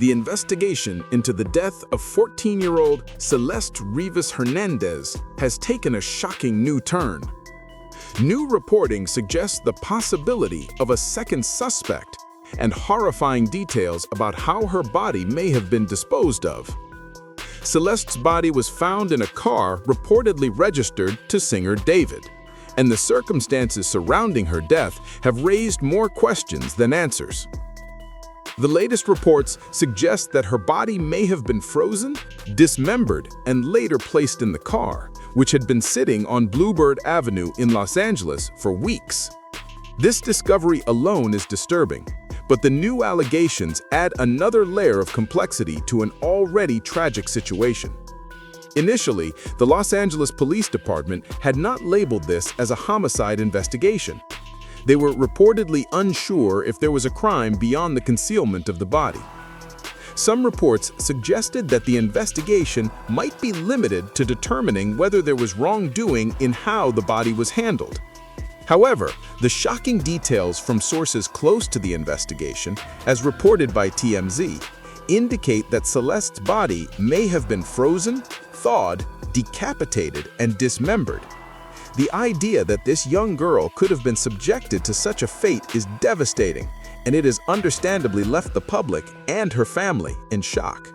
The investigation into the death of 14-year-old Celeste Rivas Hernandez has taken a shocking new turn. New reporting suggests the possibility of a second suspect and horrifying details about how her body may have been disposed of. Celeste's body was found in a car reportedly registered to singer David, and the circumstances surrounding her death have raised more questions than answers. The latest reports suggest that her body may have been frozen, dismembered, and later placed in the car, which had been sitting on Bluebird Avenue in Los Angeles for weeks. This discovery alone is disturbing, but the new allegations add another layer of complexity to an already tragic situation. Initially, the Los Angeles Police Department had not labeled this as a homicide investigation. They were reportedly unsure if there was a crime beyond the concealment of the body. Some reports suggested that the investigation might be limited to determining whether there was wrongdoing in how the body was handled. However, the shocking details from sources close to the investigation, as reported by TMZ, indicate that Celeste's body may have been frozen, thawed, decapitated, and dismembered. The idea that this young girl could have been subjected to such a fate is devastating, and it has understandably left the public and her family in shock.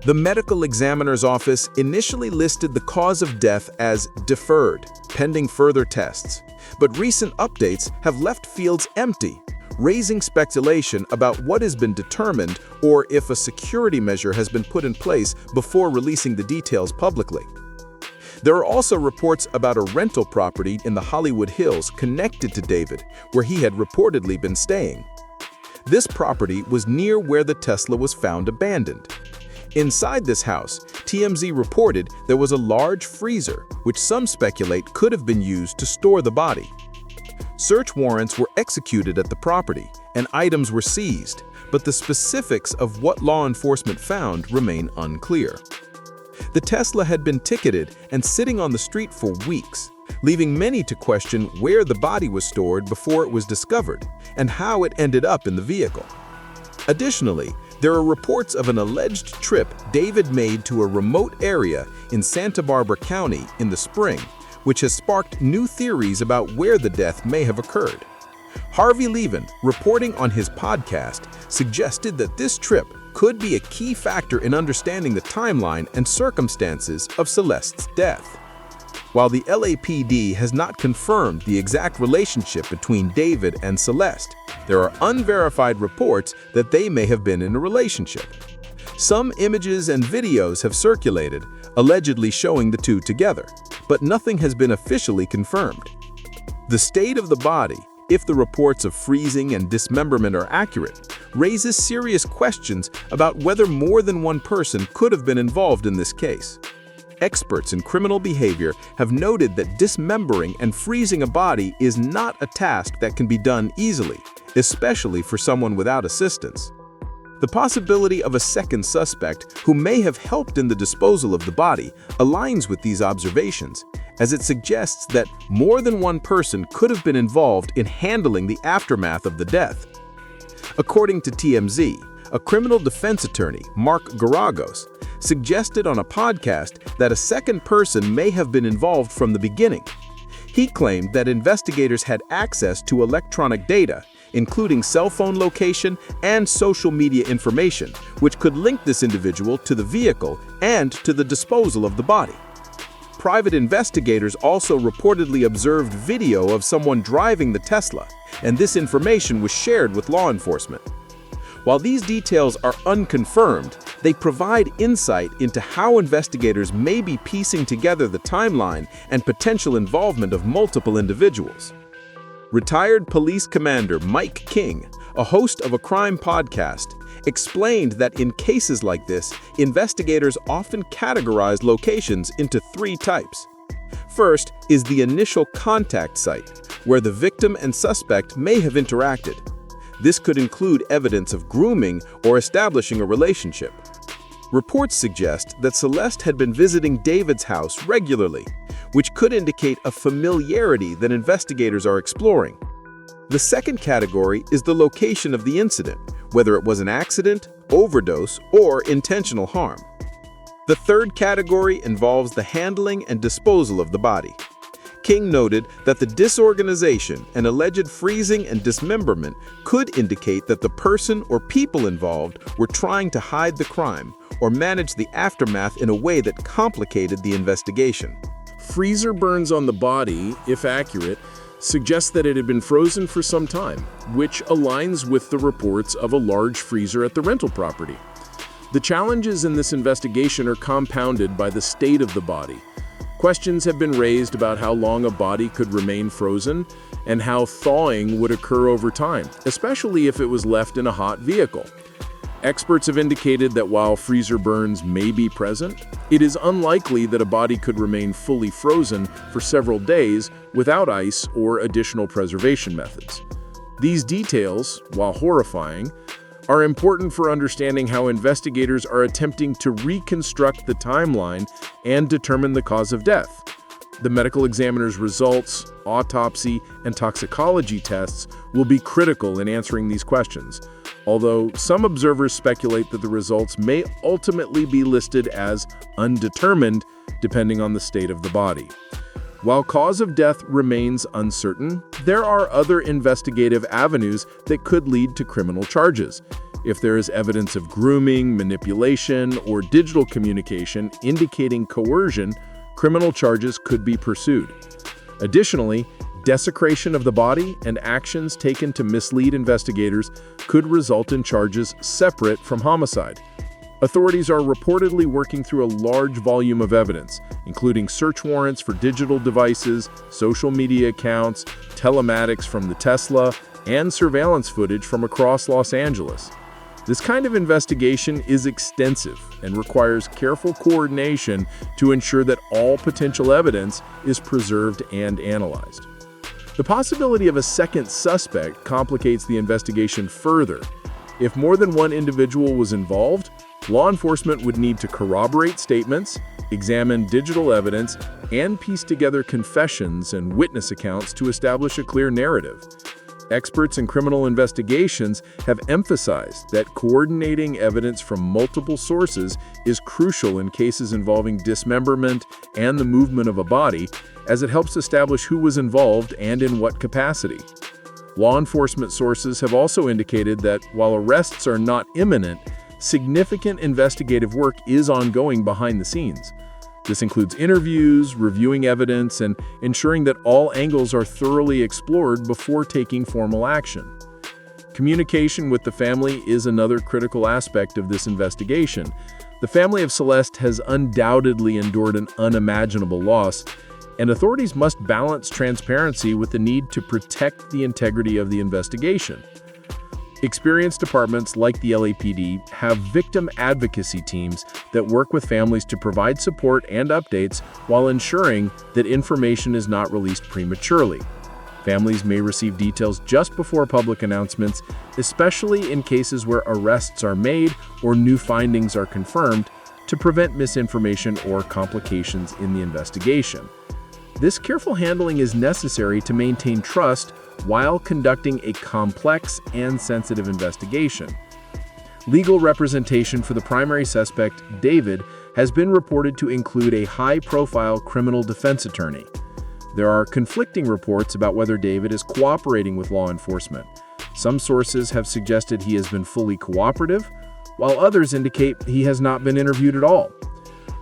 The medical examiner's office initially listed the cause of death as deferred, pending further tests, but recent updates have left fields empty, raising speculation about what has been determined or if a security measure has been put in place before releasing the details publicly. There are also reports about a rental property in the Hollywood Hills connected to David, where he had reportedly been staying. This property was near where the Tesla was found abandoned. Inside this house, TMZ reported there was a large freezer, which some speculate could have been used to store the body. Search warrants were executed at the property, and items were seized, but the specifics of what law enforcement found remain unclear. The Tesla had been ticketed and sitting on the street for weeks, leaving many to question where the body was stored before it was discovered and how it ended up in the vehicle. Additionally, there are reports of an alleged trip David made to a remote area in Santa Barbara County in the spring, which has sparked new theories about where the death may have occurred. Harvey Levin, reporting on his podcast, suggested that this trip could be a key factor in understanding the timeline and circumstances of Celeste's death. While the LAPD has not confirmed the exact relationship between David and Celeste, there are unverified reports that they may have been in a relationship. Some images and videos have circulated, allegedly showing the two together, but nothing has been officially confirmed. The state of the body, if the reports of freezing and dismemberment are accurate, raises serious questions about whether more than one person could have been involved in this case. Experts in criminal behavior have noted that dismembering and freezing a body is not a task that can be done easily, especially for someone without assistance. The possibility of a second suspect who may have helped in the disposal of the body aligns with these observations, as it suggests that more than one person could have been involved in handling the aftermath of the death. According to TMZ, a criminal defense attorney, Mark Garagos, suggested on a podcast that a second person may have been involved from the beginning. He claimed that investigators had access to electronic data, including cell phone location and social media information, which could link this individual to the vehicle and to the disposal of the body. Private investigators also reportedly observed video of someone driving the Tesla, and this information was shared with law enforcement. While these details are unconfirmed, they provide insight into how investigators may be piecing together the timeline and potential involvement of multiple individuals. Retired police commander Mike King, a host of a crime podcast, explained that in cases like this, investigators often categorize locations into three types. First is the initial contact site, where the victim and suspect may have interacted. This could include evidence of grooming or establishing a relationship. Reports suggest that Celeste had been visiting David's house regularly, which could indicate a familiarity that investigators are exploring. The second category is the location of the incident, whether it was an accident, overdose, or intentional harm. The third category involves the handling and disposal of the body. King noted that the disorganization and alleged freezing and dismemberment could indicate that the person or people involved were trying to hide the crime or manage the aftermath in a way that complicated the investigation. Freezer burns on the body, if accurate, suggest that it had been frozen for some time, which aligns with the reports of a large freezer at the rental property. The challenges in this investigation are compounded by the state of the body. Questions have been raised about how long a body could remain frozen and how thawing would occur over time, especially if it was left in a hot vehicle. Experts have indicated that while freezer burns may be present, it is unlikely that a body could remain fully frozen for several days without ice or additional preservation methods. These details, while horrifying, are important for understanding how investigators are attempting to reconstruct the timeline and determine the cause of death. The medical examiner's results, autopsy, and toxicology tests will be critical in answering these questions, although some observers speculate that the results may ultimately be listed as undetermined depending on the state of the body. While cause of death remains uncertain, there are other investigative avenues that could lead to criminal charges. If there is evidence of grooming, manipulation, or digital communication indicating coercion, criminal charges could be pursued. Additionally, desecration of the body and actions taken to mislead investigators could result in charges separate from homicide. Authorities are reportedly working through a large volume of evidence, including search warrants for digital devices, social media accounts, telematics from the Tesla, and surveillance footage from across Los Angeles. This kind of investigation is extensive and requires careful coordination to ensure that all potential evidence is preserved and analyzed. The possibility of a second suspect complicates the investigation further. If more than one individual was involved, law enforcement would need to corroborate statements, examine digital evidence, and piece together confessions and witness accounts to establish a clear narrative. Experts in criminal investigations have emphasized that coordinating evidence from multiple sources is crucial in cases involving dismemberment and the movement of a body, as it helps establish who was involved and in what capacity. Law enforcement sources have also indicated that while arrests are not imminent, significant investigative work is ongoing behind the scenes. This includes interviews, reviewing evidence, and ensuring that all angles are thoroughly explored before taking formal action. Communication with the family is another critical aspect of this investigation. The family of Celeste has undoubtedly endured an unimaginable loss, and authorities must balance transparency with the need to protect the integrity of the investigation. Experienced departments like the LAPD have victim advocacy teams that work with families to provide support and updates while ensuring that information is not released prematurely. Families may receive details just before public announcements, especially in cases where arrests are made or new findings are confirmed, to prevent misinformation or complications in the investigation. This careful handling is necessary to maintain trust while conducting a complex and sensitive investigation. Legal representation for the primary suspect, David, has been reported to include a high-profile criminal defense attorney. There are conflicting reports about whether David is cooperating with law enforcement. Some sources have suggested he has been fully cooperative, while others indicate he has not been interviewed at all.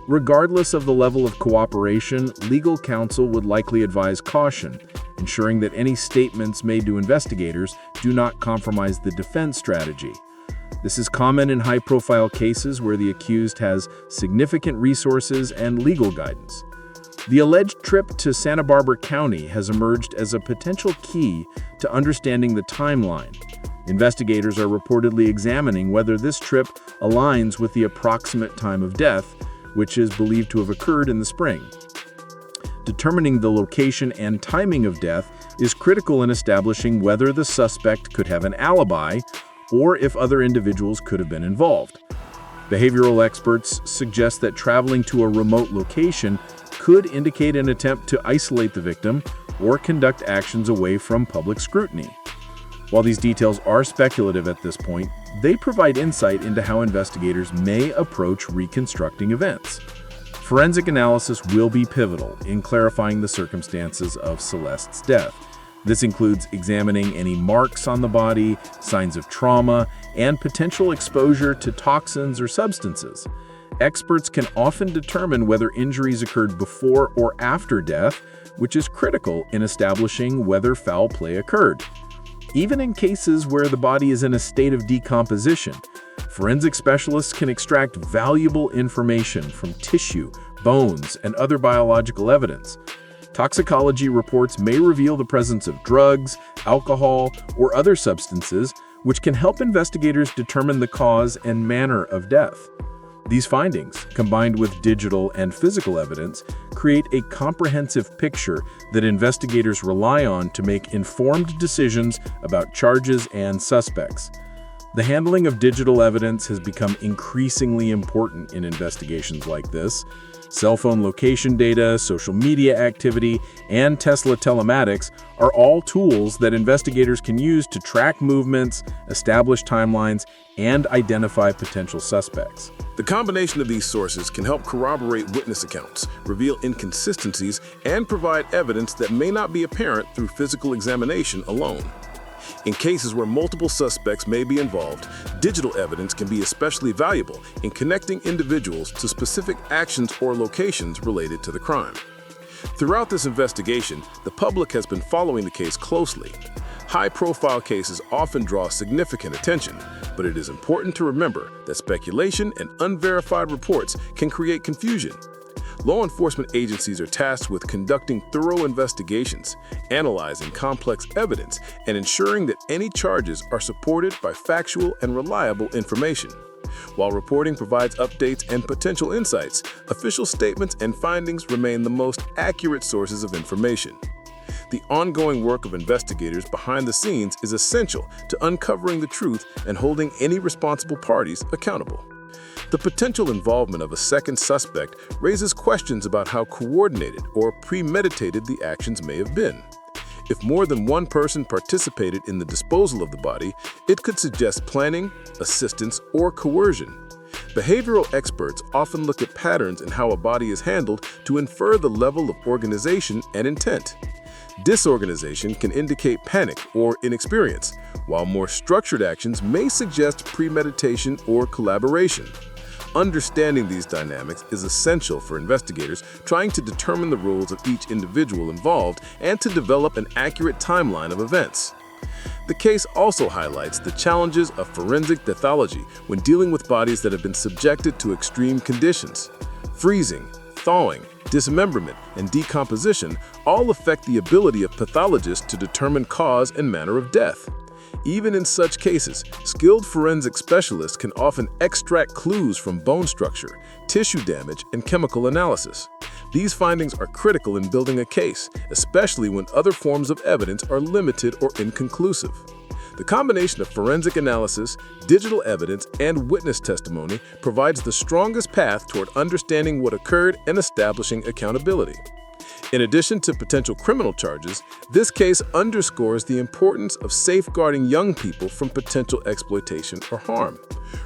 Regardless of the level of cooperation, legal counsel would likely advise caution, ensuring that any statements made to investigators do not compromise the defense strategy. This is common in high-profile cases where the accused has significant resources and legal guidance. The alleged trip to Santa Barbara County has emerged as a potential key to understanding the timeline. Investigators are reportedly examining whether this trip aligns with the approximate time of death, which is believed to have occurred in the spring. Determining the location and timing of death is critical in establishing whether the suspect could have an alibi or if other individuals could have been involved. Behavioral experts suggest that traveling to a remote location could indicate an attempt to isolate the victim or conduct actions away from public scrutiny. While these details are speculative at this point, they provide insight into how investigators may approach reconstructing events. Forensic analysis will be pivotal in clarifying the circumstances of Celeste's death. This includes examining any marks on the body, signs of trauma, and potential exposure to toxins or substances. Experts can often determine whether injuries occurred before or after death, which is critical in establishing whether foul play occurred. Even in cases where the body is in a state of decomposition, forensic specialists can extract valuable information from tissue, bones, and other biological evidence. Toxicology reports may reveal the presence of drugs, alcohol, or other substances, which can help investigators determine the cause and manner of death. These findings, combined with digital and physical evidence, create a comprehensive picture that investigators rely on to make informed decisions about charges and suspects. The handling of digital evidence has become increasingly important in investigations like this. Cell phone location data, social media activity, and Tesla telematics are all tools that investigators can use to track movements, establish timelines, and identify potential suspects. The combination of these sources can help corroborate witness accounts, reveal inconsistencies, and provide evidence that may not be apparent through physical examination alone. In cases where multiple suspects may be involved, digital evidence can be especially valuable in connecting individuals to specific actions or locations related to the crime. Throughout this investigation, the public has been following the case closely. High-profile cases often draw significant attention, but it is important to remember that speculation and unverified reports can create confusion. Law enforcement agencies are tasked with conducting thorough investigations, analyzing complex evidence, and ensuring that any charges are supported by factual and reliable information. While reporting provides updates and potential insights, official statements and findings remain the most accurate sources of information. The ongoing work of investigators behind the scenes is essential to uncovering the truth and holding any responsible parties accountable. The potential involvement of a second suspect raises questions about how coordinated or premeditated the actions may have been. If more than one person participated in the disposal of the body, it could suggest planning, assistance, or coercion. Behavioral experts often look at patterns in how a body is handled to infer the level of organization and intent. Disorganization can indicate panic or inexperience, while more structured actions may suggest premeditation or collaboration. Understanding these dynamics is essential for investigators trying to determine the roles of each individual involved and to develop an accurate timeline of events. The case also highlights the challenges of forensic pathology when dealing with bodies that have been subjected to extreme conditions. Freezing, thawing, dismemberment, and decomposition all affect the ability of pathologists to determine cause and manner of death. Even in such cases, skilled forensic specialists can often extract clues from bone structure, tissue damage, and chemical analysis. These findings are critical in building a case, especially when other forms of evidence are limited or inconclusive. The combination of forensic analysis, digital evidence, and witness testimony provides the strongest path toward understanding what occurred and establishing accountability. In addition to potential criminal charges, this case underscores the importance of safeguarding young people from potential exploitation or harm.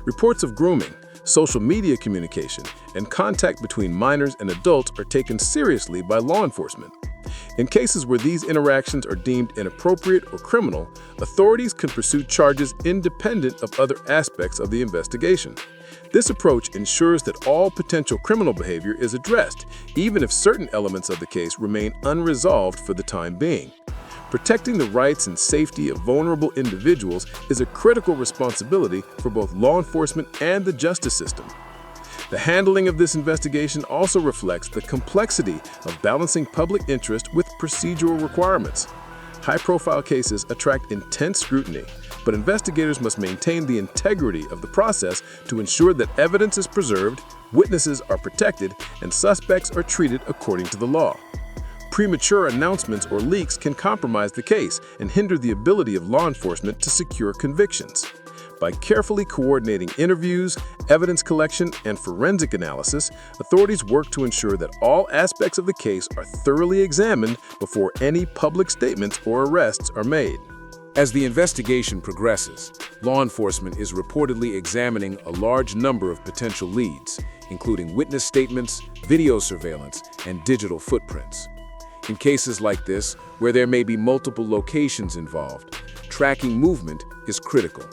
Reports of grooming, social media communication, and contact between minors and adults are taken seriously by law enforcement. In cases where these interactions are deemed inappropriate or criminal, authorities can pursue charges independent of other aspects of the investigation. This approach ensures that all potential criminal behavior is addressed, even if certain elements of the case remain unresolved for the time being. Protecting the rights and safety of vulnerable individuals is a critical responsibility for both law enforcement and the justice system. The handling of this investigation also reflects the complexity of balancing public interest with procedural requirements. High-profile cases attract intense scrutiny, but investigators must maintain the integrity of the process to ensure that evidence is preserved, witnesses are protected, and suspects are treated according to the law. Premature announcements or leaks can compromise the case and hinder the ability of law enforcement to secure convictions. By carefully coordinating interviews, evidence collection, and forensic analysis, authorities work to ensure that all aspects of the case are thoroughly examined before any public statements or arrests are made. As the investigation progresses, law enforcement is reportedly examining a large number of potential leads, including witness statements, video surveillance, and digital footprints. In cases like this, where there may be multiple locations involved, tracking movement is critical.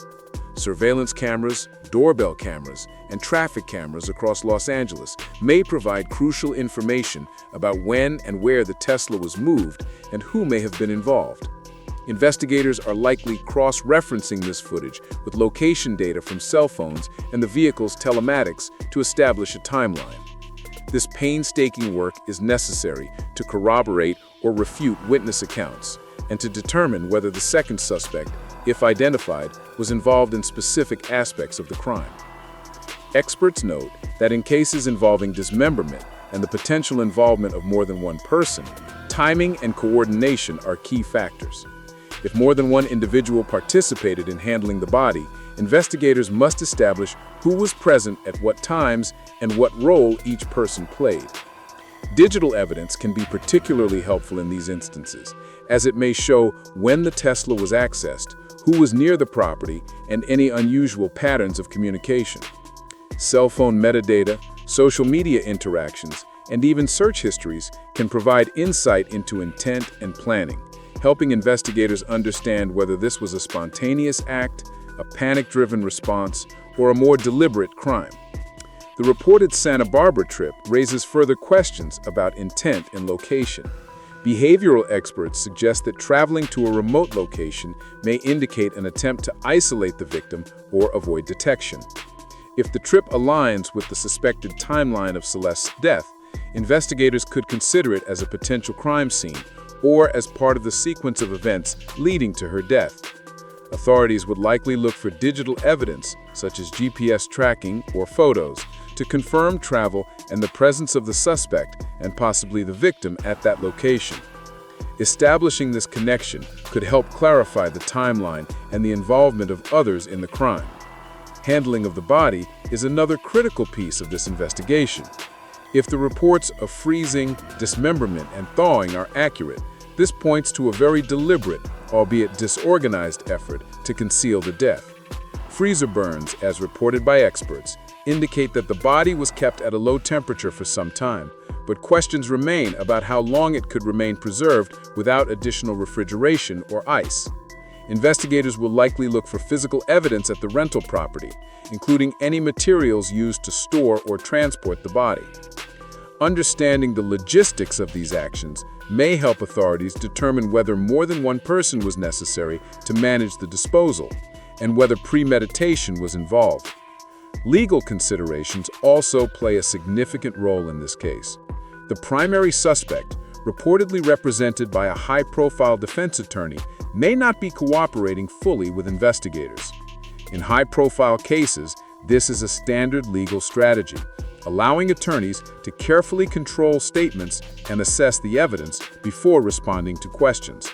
Surveillance cameras, doorbell cameras, and traffic cameras across Los Angeles may provide crucial information about when and where the Tesla was moved and who may have been involved. Investigators are likely cross-referencing this footage with location data from cell phones and the vehicle's telematics to establish a timeline. This painstaking work is necessary to corroborate or refute witness accounts and to determine whether the second suspect, if identified, was involved in specific aspects of the crime. Experts note that in cases involving dismemberment and the potential involvement of more than one person, timing and coordination are key factors. If more than one individual participated in handling the body, investigators must establish who was present at what times and what role each person played. Digital evidence can be particularly helpful in these instances, as it may show when the Tesla was accessed, who was near the property, and any unusual patterns of communication. Cell phone metadata, social media interactions, and even search histories can provide insight into intent and planning, helping investigators understand whether this was a spontaneous act, a panic-driven response, or a more deliberate crime. The reported Santa Barbara trip raises further questions about intent and location. Behavioral experts suggest that traveling to a remote location may indicate an attempt to isolate the victim or avoid detection. If the trip aligns with the suspected timeline of Celeste's death, investigators could consider it as a potential crime scene or as part of the sequence of events leading to her death. Authorities would likely look for digital evidence, such as GPS tracking or photos, to confirm travel and the presence of the suspect and possibly the victim at that location. Establishing this connection could help clarify the timeline and the involvement of others in the crime. Handling of the body is another critical piece of this investigation. If the reports of freezing, dismemberment, and thawing are accurate, this points to a very deliberate, albeit disorganized effort to conceal the death. Freezer burns, as reported by experts, indicate that the body was kept at a low temperature for some time, but questions remain about how long it could remain preserved without additional refrigeration or ice. Investigators will likely look for physical evidence at the rental property, including any materials used to store or transport the body. Understanding the logistics of these actions may help authorities determine whether more than one person was necessary to manage the disposal, and whether premeditation was involved. Legal considerations also play a significant role in this case. The primary suspect, reportedly represented by a high-profile defense attorney, may not be cooperating fully with investigators. In high-profile cases, this is a standard legal strategy, allowing attorneys to carefully control statements and assess the evidence before responding to questions.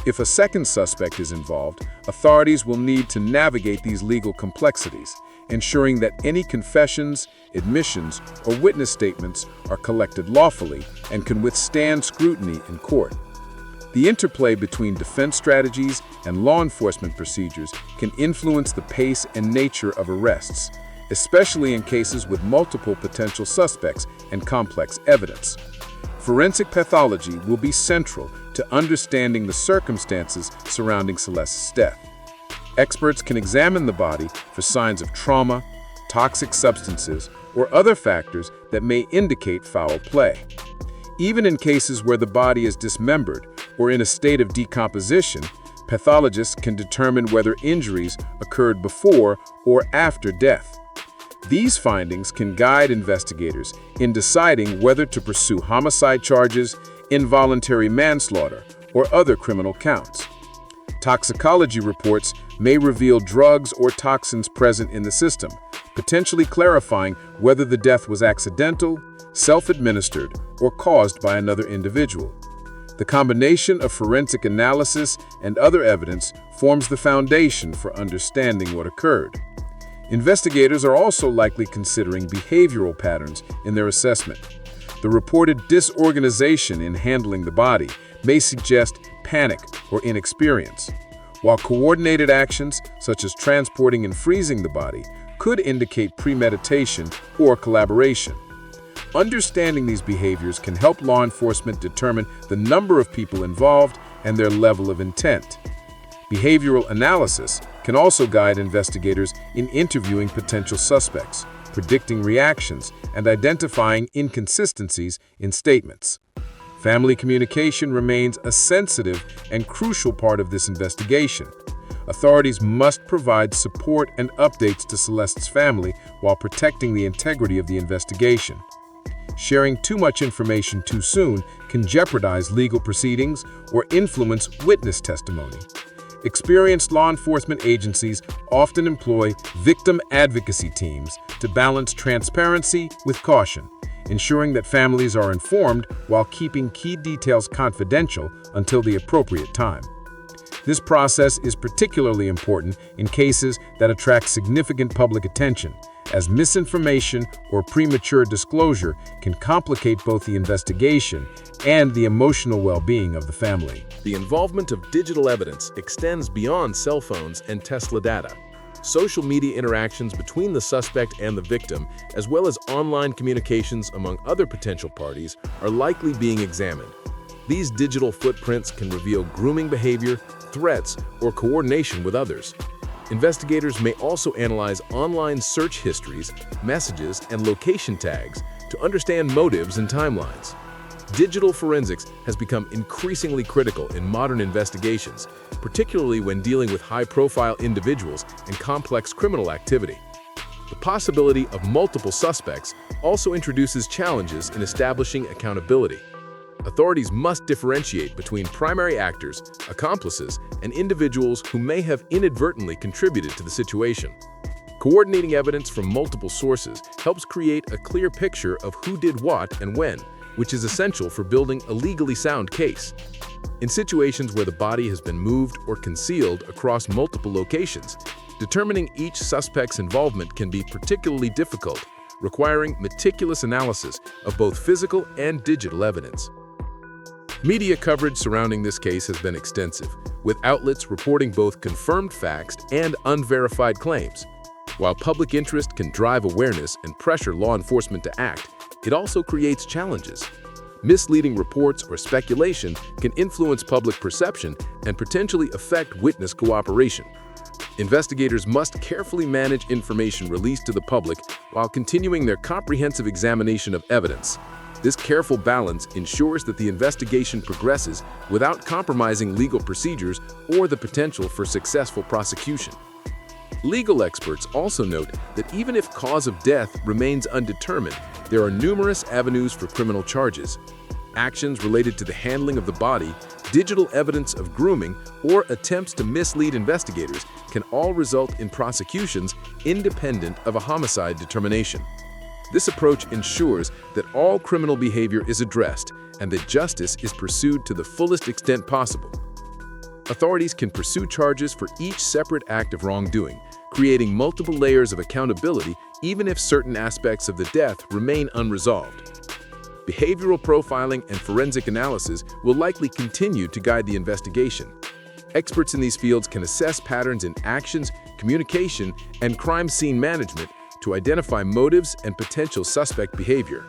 If a second suspect is involved, authorities will need to navigate these legal complexities, ensuring that any confessions, admissions, or witness statements are collected lawfully and can withstand scrutiny in court. The interplay between defense strategies and law enforcement procedures can influence the pace and nature of arrests, especially in cases with multiple potential suspects and complex evidence. Forensic pathology will be central to understanding the circumstances surrounding Celeste's death. Experts can examine the body for signs of trauma, toxic substances, or other factors that may indicate foul play. Even in cases where the body is dismembered or in a state of decomposition, pathologists can determine whether injuries occurred before or after death. These findings can guide investigators in deciding whether to pursue homicide charges, involuntary manslaughter, or other criminal counts. Toxicology reports may reveal drugs or toxins present in the system, potentially clarifying whether the death was accidental, self-administered, or caused by another individual. The combination of forensic analysis and other evidence forms the foundation for understanding what occurred. Investigators are also likely considering behavioral patterns in their assessment. The reported disorganization in handling the body may suggest panic or inexperience. while coordinated actions, such as transporting and freezing the body, could indicate premeditation or collaboration. Understanding these behaviors can help law enforcement determine the number of people involved and their level of intent. Behavioral analysis can also guide investigators in interviewing potential suspects, predicting reactions, and identifying inconsistencies in statements. Family communication remains a sensitive and crucial part of this investigation. Authorities must provide support and updates to Celeste's family while protecting the integrity of the investigation. Sharing too much information too soon can jeopardize legal proceedings or influence witness testimony. Experienced law enforcement agencies often employ victim advocacy teams to balance transparency with caution, ensuring that families are informed while keeping key details confidential until the appropriate time. This process is particularly important in cases that attract significant public attention, as misinformation or premature disclosure can complicate both the investigation and the emotional well-being of the family. The involvement of digital evidence extends beyond cell phones and Tesla data. Social media interactions between the suspect and the victim, as well as online communications among other potential parties, are likely being examined. These digital footprints can reveal grooming behavior, threats, or coordination with others. Investigators may also analyze online search histories, messages, and location tags to understand motives and timelines. Digital forensics has become increasingly critical in modern investigations, particularly when dealing with high-profile individuals and complex criminal activity. The possibility of multiple suspects also introduces challenges in establishing accountability. Authorities must differentiate between primary actors, accomplices, and individuals who may have inadvertently contributed to the situation. Coordinating evidence from multiple sources helps create a clear picture of who did what and when, which is essential for building a legally sound case. In situations where the body has been moved or concealed across multiple locations, determining each suspect's involvement can be particularly difficult, requiring meticulous analysis of both physical and digital evidence. Media coverage surrounding this case has been extensive, with outlets reporting both confirmed facts and unverified claims. While public interest can drive awareness and pressure law enforcement to act, it also creates challenges. Misleading reports or speculation can influence public perception and potentially affect witness cooperation. Investigators must carefully manage information released to the public while continuing their comprehensive examination of evidence. This careful balance ensures that the investigation progresses without compromising legal procedures or the potential for successful prosecution. Legal experts also note that even if cause of death remains undetermined, there are numerous avenues for criminal charges. Actions related to the handling of the body, digital evidence of grooming, or attempts to mislead investigators can all result in prosecutions independent of a homicide determination. This approach ensures that all criminal behavior is addressed and that justice is pursued to the fullest extent possible. Authorities can pursue charges for each separate act of wrongdoing, creating multiple layers of accountability even if certain aspects of the death remain unresolved. Behavioral profiling and forensic analysis will likely continue to guide the investigation. Experts in these fields can assess patterns in actions, communication, and crime scene management to identify motives and potential suspect behavior.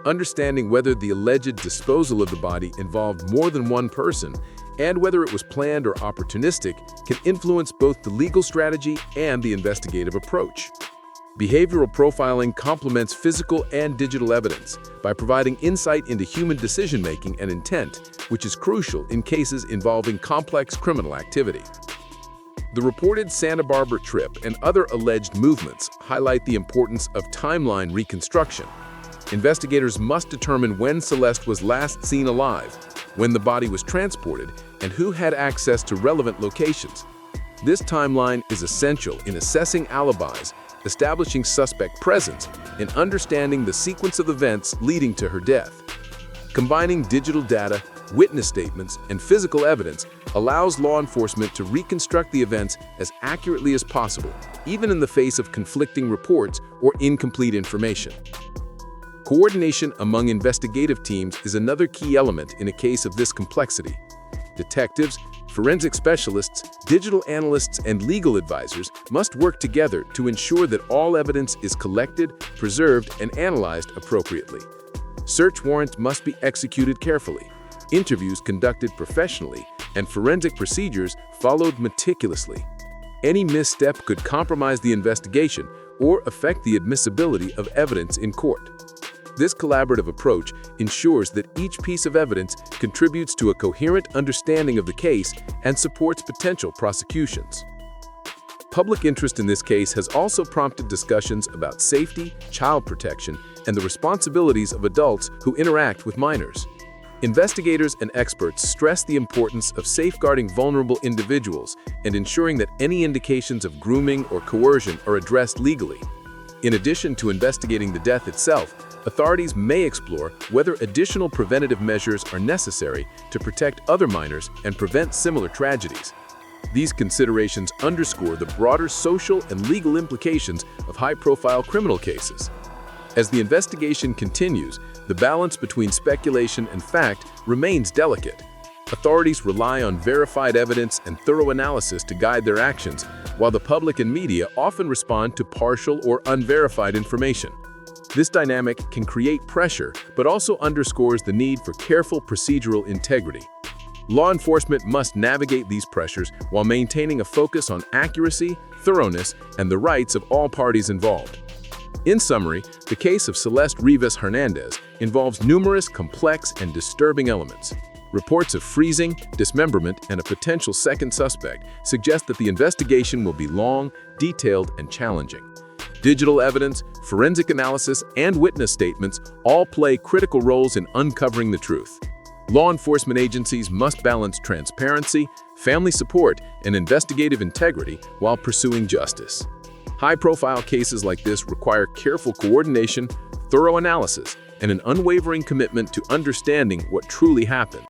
Understanding whether the alleged disposal of the body involved more than one person and whether it was planned or opportunistic can influence both the legal strategy and the investigative approach. Behavioral profiling complements physical and digital evidence by providing insight into human decision-making and intent, which is crucial in cases involving complex criminal activity. The reported Santa Barbara trip and other alleged movements highlight the importance of timeline reconstruction. Investigators must determine when Celeste was last seen alive, when the body was transported, and who had access to relevant locations. This timeline is essential in assessing alibis, establishing suspect presence, and understanding the sequence of events leading to her death. Combining digital data, witness statements, and physical evidence allows law enforcement to reconstruct the events as accurately as possible, even in the face of conflicting reports or incomplete information. Coordination among investigative teams is another key element in a case of this complexity. Detectives, forensic specialists, digital analysts, and legal advisors must work together to ensure that all evidence is collected, preserved, and analyzed appropriately. Search warrants must be executed carefully, interviews conducted professionally, and forensic procedures followed meticulously. Any misstep could compromise the investigation or affect the admissibility of evidence in court. This collaborative approach ensures that each piece of evidence contributes to a coherent understanding of the case and supports potential prosecutions. Public interest in this case has also prompted discussions about safety, child protection, and the responsibilities of adults who interact with minors. Investigators and experts stress the importance of safeguarding vulnerable individuals and ensuring that any indications of grooming or coercion are addressed legally. In addition to investigating the death itself, authorities may explore whether additional preventative measures are necessary to protect other minors and prevent similar tragedies. These considerations underscore the broader social and legal implications of high-profile criminal cases. As the investigation continues, the balance between speculation and fact remains delicate. Authorities rely on verified evidence and thorough analysis to guide their actions, while the public and media often respond to partial or unverified information. This dynamic can create pressure, but also underscores the need for careful procedural integrity. Law enforcement must navigate these pressures while maintaining a focus on accuracy, thoroughness, and the rights of all parties involved. In summary, the case of Celeste Rivas Hernandez involves numerous complex and disturbing elements. Reports of freezing, dismemberment, and a potential second suspect suggest that the investigation will be long, detailed, and challenging. Digital evidence, forensic analysis, and witness statements all play critical roles in uncovering the truth. Law enforcement agencies must balance transparency, family support, and investigative integrity while pursuing justice. High-profile cases like this require careful coordination, thorough analysis, and an unwavering commitment to understanding what truly happened.